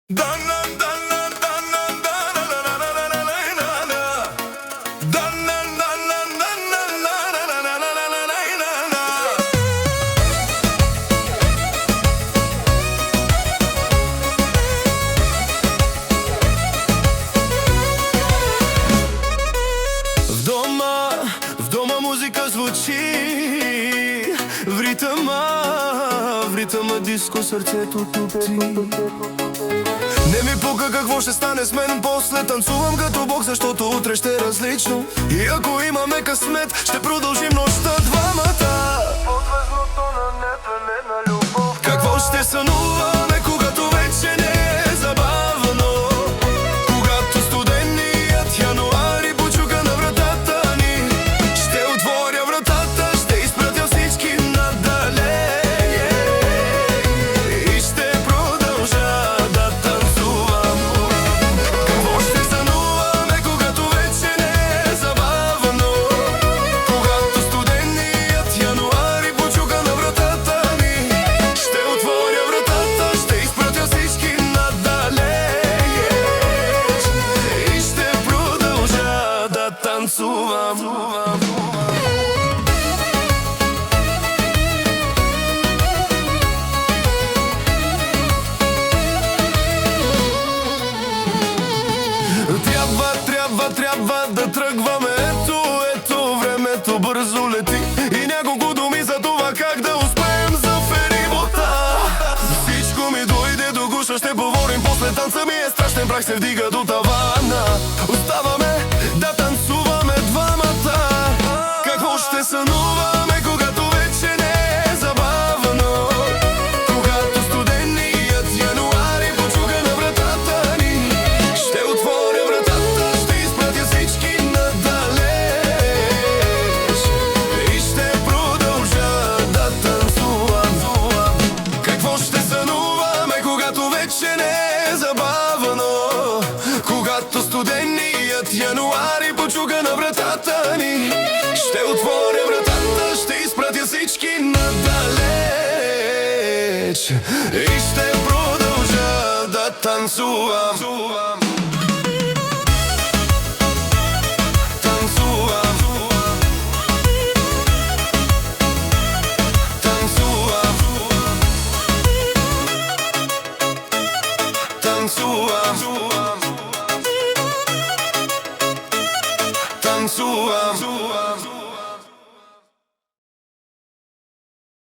В дома музика звучи в ритъма диско сърцето тупти. Не ми пука какво ще стане с мен после. Танцувам като бог, защото утре ще е различно. И ако имаме късмет, ще продължим нощта двамата. Под звездното на нетвенена любов. Какво ще сънуваме, когато вече не е забавно? Когато студеният януари почука на вратата ни, ще отворя вратата, ще изпратя всички надалеч и ще продължа да танцувам. Какво ще сънуваме, когато вече не е забавно? Когато студеният януари почука на вратата ни, ще отворя вратата, ще изпратя всички надалеч и ще продължа да танцувам. Трябва да тръгваме. Ето времето бързо лети. И няколко думи за това как да успеем за ферибота. Всичко ми дойде до гуша, ще говорим после танца ми е страшен, прах се вдига до тавана. Оставаме да танцуваме двамата. Какво ще сънуваме, когато вече не е забавно? Когато студеният януари почука на вратата ни, ще отворя вратата, ще изпратя всички надалеч и ще продължа да танцувам. Какво ще сънуваме, когато вече не е забавно? Когато студеният януари почука на вратата ни, ще отворя вратата, ще изпратя всички надалеч и ще продължа да танцувам.